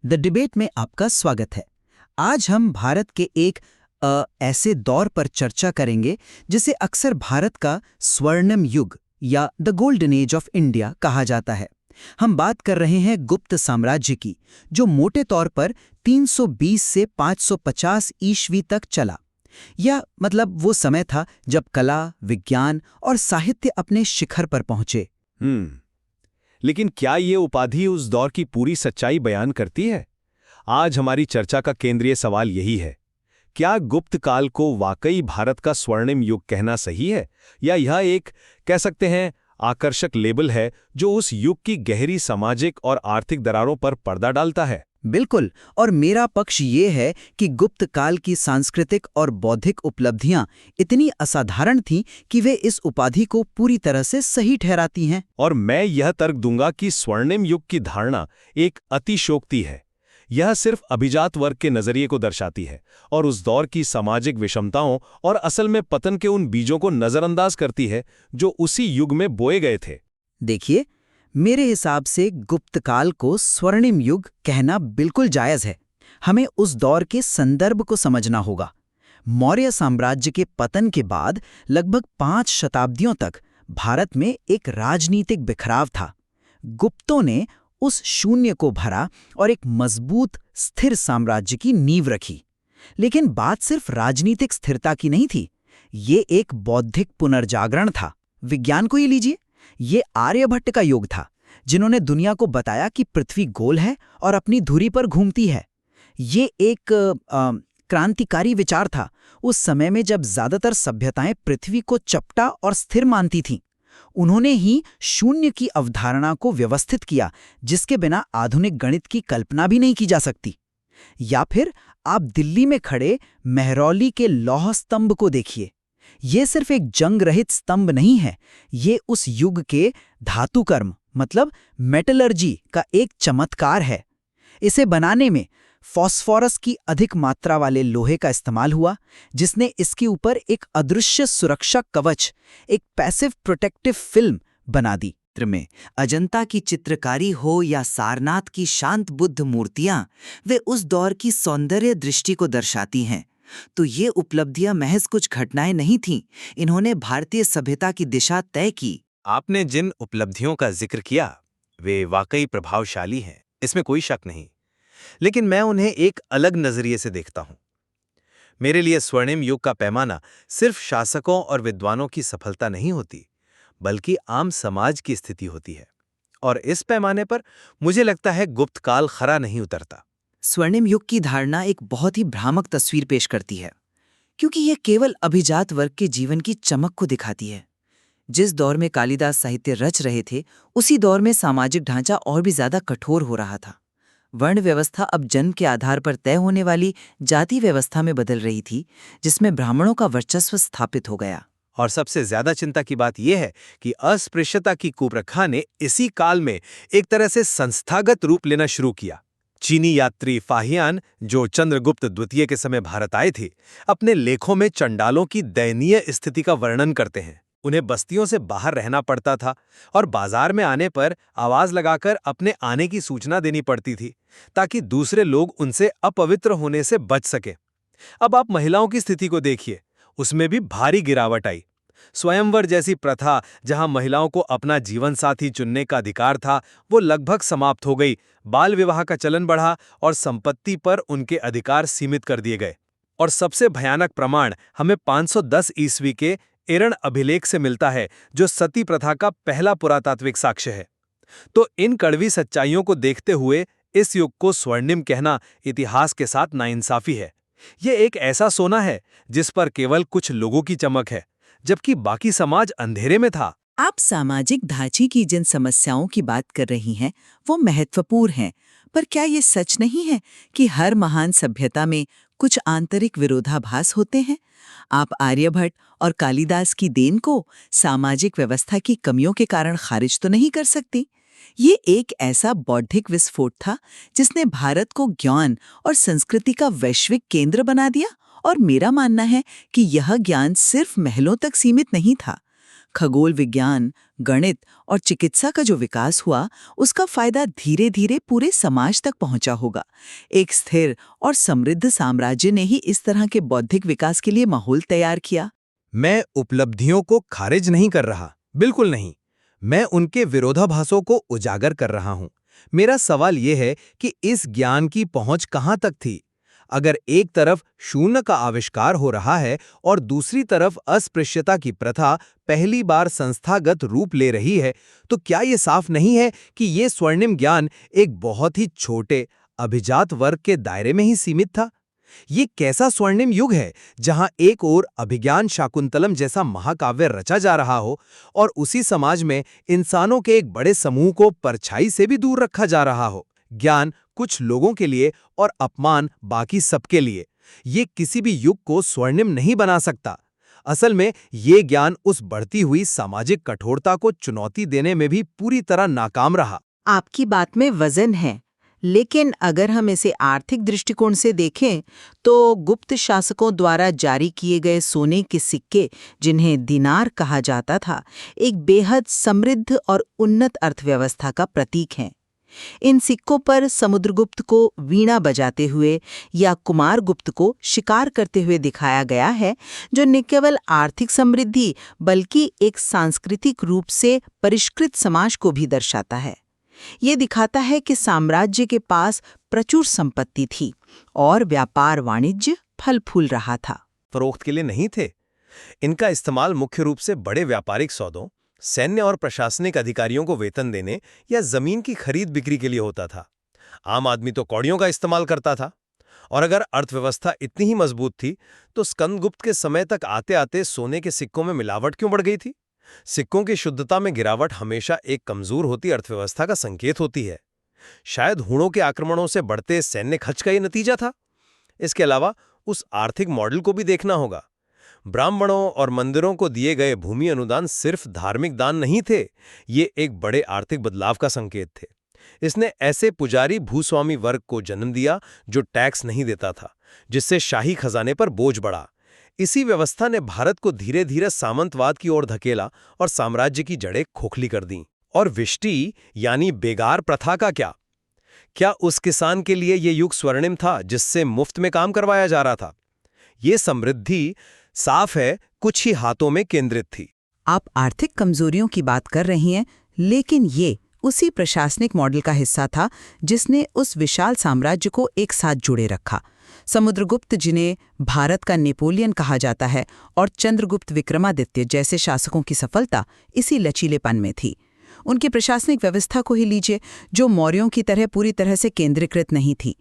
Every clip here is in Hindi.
द डिबेट में आपका स्वागत है। आज हम भारत के एक ऐसे दौर पर चर्चा करेंगे जिसे अक्सर भारत का स्वर्णिम युग या the golden age of India कहा जाता है। हम बात कर रहे हैं गुप्त साम्राज्य की, जो मोटे तौर पर 320 से 550 ईस्वी तक चला। या मतलब वो समय था जब कला, विज्ञान और साहित्य अपने शिखर पर पहुंचे। लेकिन क्या ये उपाधि उस दौर की पूरी सच्चाई बयान करती है? आज हमारी चर्चा का केंद्रीय सवाल यही है। क्या गुप्त काल को वाकई भारत का स्वर्णिम युग कहना सही है, या यह एक, कह सकते हैं, आकर्षक लेबल है जो उस युग की गहरी सामाजिक और आर्थिक दरारों पर पर्दा डालता है? बिल्कुल, और मेरा पक्ष ये है कि गुप्त काल की सांस्कृतिक और बौद्धिक उपलब्धियां इतनी असाधारण थीं कि वे इस उपाधि को पूरी तरह से सही ठहराती हैं। और मैं यह तर्क दूंगा कि स्वर्णिम युग की धारणा एक अतिशोक्ति है। यह सिर्फ अभिजात वर्ग के नजरिए को दर्शाती है और उस दौर की सामाजिक विषमताओं और असल में पतन के उन बीजों को नजरअंदाज करती है जो उसी युग में बोए गए थे। देखिए, मेरे हिसाब से गुप्त काल को स्वर्णिम युग कहना बिल्कुल जायज़ है। हमें उस दौर के संदर्भ को समझना होगा। मौर्य साम्राज्य के पतन के बाद लगभग 5 शताब्दियों तक भारत में एक राजनीतिक बिखराव था। गुप्तों ने उस शून्य को भरा और एक मजबूत, स्थिर साम्राज्य की नींव रखी। लेकिन बात सिर्फ राजनीतिक स्थिरता की नहीं थी, ये एक बौद्धिक पुनर्जागरण था। विज्ञान को ही लीजिए, ये आर्यभट्ट का युग था, जिन्होंने दुनिया को बताया कि पृथ्वी गोल है और अपनी धुरी पर घूमती है। ये एक क्रांतिकारी विचार था उस समय में जब ज्यादातर सभ्यताएं पृथ्वी को चपटा और स्थिर मानती थीं। उन्होंने ही शून्य की अवधारणा को व्यवस्थित किया, जिसके बिना आधुनिक गणित की कल्पना भी नहीं की जा सकती। या फिर आप दिल्ली में खड़े मेहरौली के लौह स्तंभ को देखिए। ये सिर्फ एक जंग रहित स्तंभ नहीं है, ये उस युग के धातुकर्म मतलब मेटलर्जी का एक चमत्कार है। इसे बनाने में फास्फोरस की अधिक मात्रा वाले लोहे का इस्तेमाल हुआ, जिसने इसके ऊपर एक अदृश्य सुरक्षा कवच, एक पैसिव प्रोटेक्टिव फिल्म बना दी। चित्र में अजंता की चित्रकारी हो या सारनाथ की शांत बुद्ध मूर्तियां, वे उस दौर की सौंदर्य दृष्टि को दर्शाती हैं। तो ये उपलब्धियां महज कुछ घटनाएं नहीं थीं, इन्होंने भारतीय सभ्यता की दिशा तय की। आपने जिन उपलब्धियों का जिक्र किया वे वाकई प्रभावशाली हैं, इसमें कोई शक नहीं। लेकिन मैं उन्हें एक अलग नजरिए से देखता हूं। मेरे लिए स्वर्णिम युग का पैमाना सिर्फ शासकों और विद्वानों की सफलता नहीं होती, बल्कि आम समाज की स्थिति होती है। और इस पैमाने पर मुझे लगता है गुप्त काल खरा नहीं उतरता। स्वर्णिम युग की धारणा एक बहुत ही भ्रामक तस्वीर पेश करती है, क्योंकि यह केवल अभिजात वर्ग के जीवन की चमक को दिखाती है। जिस दौर में कालिदास साहित्य रच रहे थे, उसी दौर में सामाजिक ढांचा और भी ज्यादा कठोर हो रहा था। वर्ण व्यवस्था अब जन्म के आधार पर तय होने वाली जाति व्यवस्था में बदल रही थी, जिसमें ब्राह्मणों का वर्चस्व स्थापित हो गया। और सबसे ज्यादा चिंता की बात यह है कि अस्पृश्यता की कुप्रथा ने इसी काल में एक तरह से संस्थागत रूप लेना शुरू किया। चीनी यात्री फाहियान, जो चंद्रगुप्त द्वितीय के समय भारत आए थे, अपने लेखों में चंडालों की दयनीय स्थिति का वर्णन करते हैं। उन्हें बस्तियों से बाहर रहना पड़ता था और बाजार में आने पर आवाज लगाकर अपने आने की सूचना देनी पड़ती थी, ताकि दूसरे लोग उनसे अपवित्र होने से बच सके। अब आप महिलाओं की स्थिति को देखिए, उसमें भी भारी गिरावट आई। स्वयंवर जैसी प्रथा, जहां महिलाओं को अपना जीवन साथी चुनने का अधिकार था, वो लगभग समाप्त हो गई। बाल विवाह का चलन बढ़ा और संपत्ति पर उनके अधिकार सीमित कर दिए गए। और सबसे भयानक प्रमाण हमें 510 ईस्वी के एरण अभिलेख से मिलता है, जो सती प्रथा का पहला पुरातात्विक साक्ष्य है। तो इन कड़वी सच्चाइयों को देखते हुए इस युग को स्वर्णिम कहना इतिहास के साथ नाइंसाफी है। यह एक ऐसा सोना है जिस पर केवल कुछ लोगों की चमक है, जबकि बाकी समाज अंधेरे में था। आप सामाजिक ढांचे की जिन समस्याओं की बात कर रही हैं, वो महत्वपूर्ण हैं, पर क्या ये सच नहीं है कि हर महान सभ्यता में कुछ आंतरिक विरोधाभास होते हैं? आप आर्यभट्ट और कालिदास की देन को सामाजिक व्यवस्था की कमियों के कारण खारिज तो नहीं कर सकती। ये एक ऐसा बौद्धिक विस्फोट था जिसने भारत को ज्ञान और संस्कृति का वैश्विक केंद्र बना दिया। और मेरा मानना है कि यह ज्ञान सिर्फ महलों तक सीमित नहीं था। खगोल विज्ञान, गणित और चिकित्सा का जो विकास हुआ, उसका फायदा धीरे धीरे पूरे समाज तक पहुंचा होगा। एक स्थिर और समृद्ध साम्राज्य ने ही इस तरह के बौद्धिक विकास के लिए माहौल तैयार किया। मैं उपलब्धियों को खारिज नहीं कर रहा, बिल्कुल नहीं। मैं उनके विरोधाभासों को उजागर कर रहा हूं। मेरा सवाल यह है कि इस ज्ञान की पहुंच कहां तक थी? अगर एक तरफ शून्य का आविष्कार हो रहा है और दूसरी तरफ अस्पृश्यता की प्रथा पहली बार संस्थागत रूप ले रही है, तो क्या ये साफ नहीं है कि ये स्वर्णिम ज्ञान एक बहुत ही छोटे, अभिजात वर्ग के दायरे में ही सीमित था? ये कैसा स्वर्णिम युग है जहां एक ओर अभिज्ञान शाकुंतलम जैसा महाकाव्य रचा जा रहा हो और उसी समाज में इंसानों के एक बड़े समूह को परछाई से भी दूर रखा जा रहा हो। ज्ञान कुछ लोगों के लिए और अपमान बाकी सबके लिए। ये किसी भी युग को स्वर्णिम नहीं बना सकता। असल में ये ज्ञान उस बढ़ती हुई सामाजिक कठोरता को चुनौती देने में भी पूरी तरह नाकाम रहा। आपकी बात में वजन है, लेकिन अगर हम इसे आर्थिक दृष्टिकोण से देखें तो गुप्त शासकों द्वारा जारी किए गए सोने के सिक्के, जिन्हें दिनार कहा जाता था, एक बेहद समृद्ध और उन्नत अर्थव्यवस्था का प्रतीक हैं। इन सिक्कों पर समुद्रगुप्त को वीणा बजाते हुए या कुमारगुप्त को शिकार करते हुए दिखाया गया है, जो न केवल आर्थिक समृद्धि बल्कि एक सांस्कृतिक रूप से परिष्कृत समाज को भी दर्शाता है। ये दिखाता है कि साम्राज्य के पास प्रचुर संपत्ति थी और व्यापार वाणिज्य फल फूल रहा था। फरोख्त के लिए नहीं थे। इनका इस्तेमाल मुख्य रूप से बड़े व्यापारिक सौदों, सैन्य और प्रशासनिक अधिकारियों को वेतन देने या जमीन की खरीद बिक्री के लिए होता था। आम आदमी तो कौड़ियों का इस्तेमाल करता था। और अगर अर्थव्यवस्था इतनी ही मजबूत थी तो स्कंदगुप्त के समय तक आते आते सोने के सिक्कों में मिलावट क्यों बढ़ गई थी? सिक्कों की शुद्धता में गिरावट हमेशा एक कमजोर होती अर्थव्यवस्था का संकेत होती है। शायद हूणों के आक्रमणों से बढ़ते सैन्य खर्च का ये नतीजा था। इसके अलावा उस आर्थिक मॉडल को भी देखना होगा। ब्राह्मणों और मंदिरों को दिए गए भूमि अनुदान सिर्फ धार्मिक दान नहीं थे, ये एक बड़े आर्थिक बदलाव का संकेत थे। इसने ऐसे पुजारी भूस्वामी वर्ग को जन्म दिया जो टैक्स नहीं देता था, जिससे शाही खजाने पर बोझ बढ़ा। इसी व्यवस्था ने भारत को धीरे धीरे सामंतवाद की ओर धकेला और साम्राज्य की जड़ें खोखली कर दीं। और विष्टि यानी बेगार प्रथा का क्या? क्या उस किसान के लिए ये युग स्वर्णिम था जिससे मुफ्त में काम करवाया जा रहा था? ये समृद्धि साफ है कुछ ही हाथों में केंद्रित थी। आप आर्थिक कमजोरियों की बात कर रही हैं, लेकिन ये उसी प्रशासनिक मॉडल का हिस्सा था जिसने उस विशाल साम्राज्य को एक साथ जुड़े रखा। समुद्रगुप्त, जिन्हें भारत का नेपोलियन कहा जाता है, और चंद्रगुप्त विक्रमादित्य जैसे शासकों की सफलता इसी लचीलेपन में थी। उनकी प्रशासनिक व्यवस्था को ही लीजिए, जो मौर्यों की तरह पूरी तरह से केंद्रीकृत नहीं थी।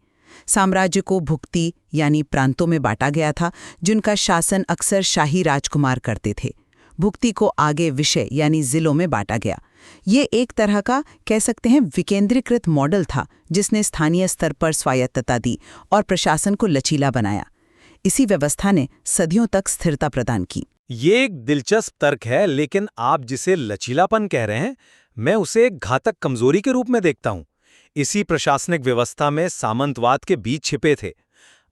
साम्राज्य को भुक्ति यानी प्रांतों में बांटा गया था, जिनका शासन अक्सर शाही राजकुमार करते थे। भुक्ति को आगे विषय यानी जिलों में बांटा गया। ये एक तरह का कह सकते हैं विकेंद्रीकृत मॉडल था, जिसने स्थानीय स्तर पर स्वायत्तता दी और प्रशासन को लचीला बनाया। इसी व्यवस्था ने सदियों तक स्थिरता प्रदान की। ये एक दिलचस्प तर्क है, लेकिन आप जिसे लचीलापन कह रहे हैं, मैं उसे एक घातक कमजोरी के रूप में देखता हूं। इसी प्रशासनिक व्यवस्था में सामंतवाद के बीज छिपे थे।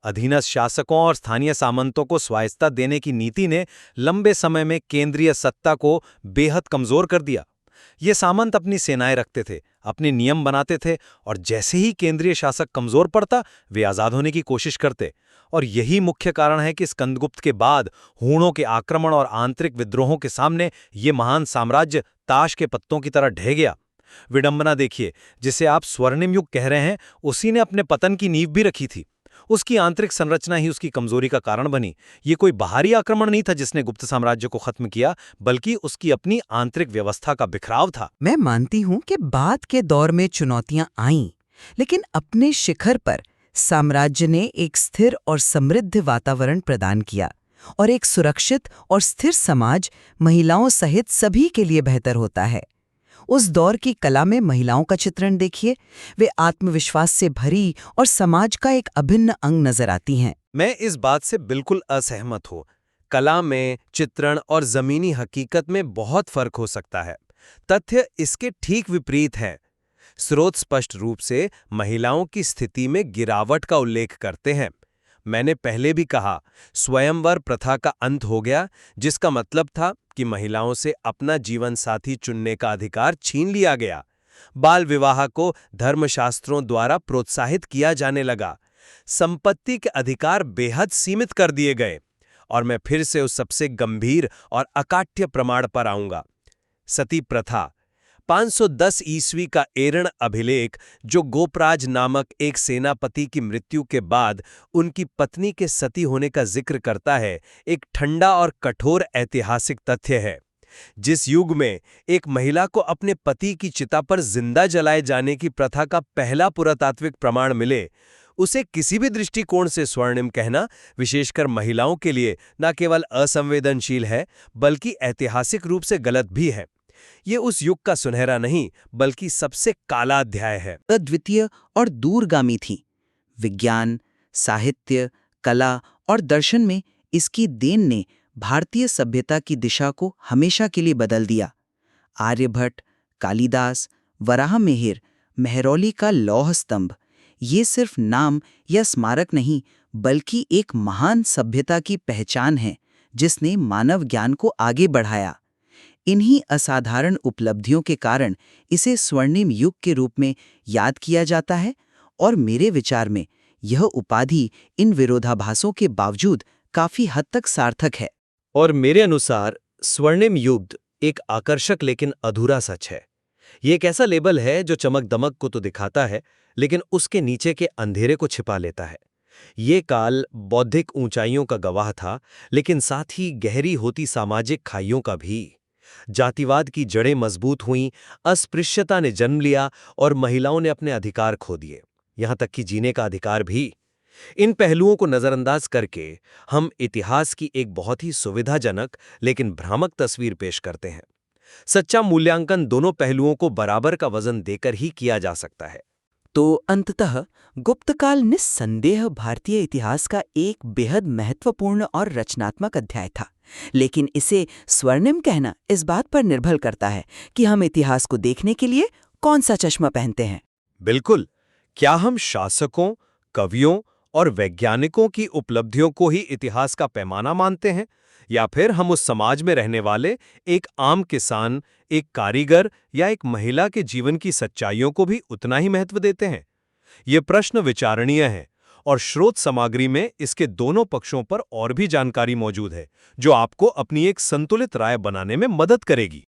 अधीनस्थ शासकों और स्थानीय सामंतों को स्वायत्तता देने की नीति ने लंबे समय में केंद्रीय सत्ता को बेहद कमजोर कर दिया। ये सामंत अपनी सेनाएं रखते थे, अपने नियम बनाते थे, और जैसे ही केंद्रीय शासक कमजोर पड़ता, वे आजाद होने की कोशिश करते। और यही मुख्य कारण है कि स्कंदगुप्त के बाद हूणों के आक्रमण और आंतरिक विद्रोहों के सामने ये महान साम्राज्य ताश के पत्तों की तरह ढह गया। विडंबना देखिए, जिसे आप स्वर्णिम युग कह रहे हैं, उसी ने अपने पतन की नींव भी रखी थी। उसकी आंतरिक संरचना ही उसकी कमजोरी का कारण बनी। ये कोई बाहरी आक्रमण नहीं था जिसने गुप्त साम्राज्य को खत्म किया, बल्कि उसकी अपनी आंतरिक व्यवस्था का बिखराव था। मैं मानती हूं कि बाद के दौर में चुनौतियां आईं, लेकिन अपने शिखर पर साम्राज्य ने एक स्थिर और समृद्ध वातावरण प्रदान किया, और एक सुरक्षित और स्थिर समाज महिलाओं सहित सभी के लिए बेहतर होता है। उस दौर की कला में महिलाओं का चित्रण देखिए। वे आत्मविश्वास से भरी और समाज का एक अभिन्न अंग नजर आती हैं। मैं इस बात से बिल्कुल असहमत हूँ। कला में चित्रण और जमीनी हकीकत में बहुत फर्क हो सकता है। तथ्य इसके ठीक विपरीत हैं। स्रोत स्पष्ट रूप से महिलाओं की स्थिति में गिरावट का उल्लेख करते हैं। मैंने पहले भी कहा, स्वयंवर प्रथा का अंत हो गया, जिसका मतलब था कि महिलाओं से अपना जीवन साथी चुनने का अधिकार छीन लिया गया। बाल विवाह को धर्मशास्त्रों द्वारा प्रोत्साहित किया जाने लगा। संपत्ति के अधिकार बेहद सीमित कर दिए गए। और मैं फिर से उस सबसे गंभीर और अकाट्य प्रमाण पर आऊंगा, सती प्रथा। 510 ईस्वी का एरण अभिलेख, जो गोपराज नामक एक सेनापति की मृत्यु के बाद उनकी पत्नी के सती होने का जिक्र करता है, एक ठंडा और कठोर ऐतिहासिक तथ्य है। जिस युग में एक महिला को अपने पति की चिता पर जिंदा जलाए जाने की प्रथा का पहला पुरातात्विक प्रमाण मिले, उसे किसी भी दृष्टिकोण से स्वर्णिम कहना, विशेषकर महिलाओं के लिए, न केवल असंवेदनशील है बल्कि ऐतिहासिक रूप से गलत भी है। ये उस युग का सुनहरा नहीं बल्कि सबसे काला अध्याय है। अद्वितीय और दूरगामी थी। विज्ञान, साहित्य, कला और दर्शन में इसकी देन ने भारतीय सभ्यता की दिशा को हमेशा के लिए बदल दिया। आर्यभट्ट, कालिदास, वराहमिहिर, मेहरौली का लौह स्तंभ, ये सिर्फ नाम या स्मारक नहीं बल्कि एक महान सभ्यता की पहचान है जिसने मानव ज्ञान को आगे बढ़ाया। इन्हीं असाधारण उपलब्धियों के कारण इसे स्वर्णिम युग के रूप में याद किया जाता है और मेरे विचार में यह उपाधि इन विरोधाभासों के बावजूद काफी हद तक सार्थक है। और मेरे अनुसार स्वर्णिम युग एक आकर्षक लेकिन अधूरा सच है। ये एक ऐसा लेबल है जो चमक दमक को तो दिखाता है लेकिन उसके नीचे के अंधेरे को छिपा लेता है। ये काल बौद्धिक ऊंचाइयों का गवाह था लेकिन साथ ही गहरी होती सामाजिक खाइयों का भी। जातिवाद की जड़ें मजबूत हुईं, अस्पृश्यता ने जन्म लिया और महिलाओं ने अपने अधिकार खो दिए, यहां तक कि जीने का अधिकार भी। इन पहलुओं को नजरअंदाज करके हम इतिहास की एक बहुत ही सुविधाजनक लेकिन भ्रामक तस्वीर पेश करते हैं। सच्चा मूल्यांकन दोनों पहलुओं को बराबर का वजन देकर ही किया जा सकता है। तो अंततः गुप्तकाल निस्संदेह भारतीय इतिहास का एक बेहद महत्वपूर्ण और रचनात्मक अध्याय था, लेकिन इसे स्वर्णिम कहना इस बात पर निर्भर करता है कि हम इतिहास को देखने के लिए कौन सा चश्मा पहनते हैं। बिल्कुल। क्या हम शासकों, कवियों और वैज्ञानिकों की उपलब्धियों को ही इतिहास का पैमाना मानते हैं, या फिर हम उस समाज में रहने वाले एक आम किसान, एक कारीगर या एक महिला के जीवन की सच्चाइयों को भी उतना ही महत्व देते हैं? ये प्रश्न विचारणीय है और स्रोत सामग्री में इसके दोनों पक्षों पर और भी जानकारी मौजूद है, जो आपको अपनी एक संतुलित राय बनाने में मदद करेगी।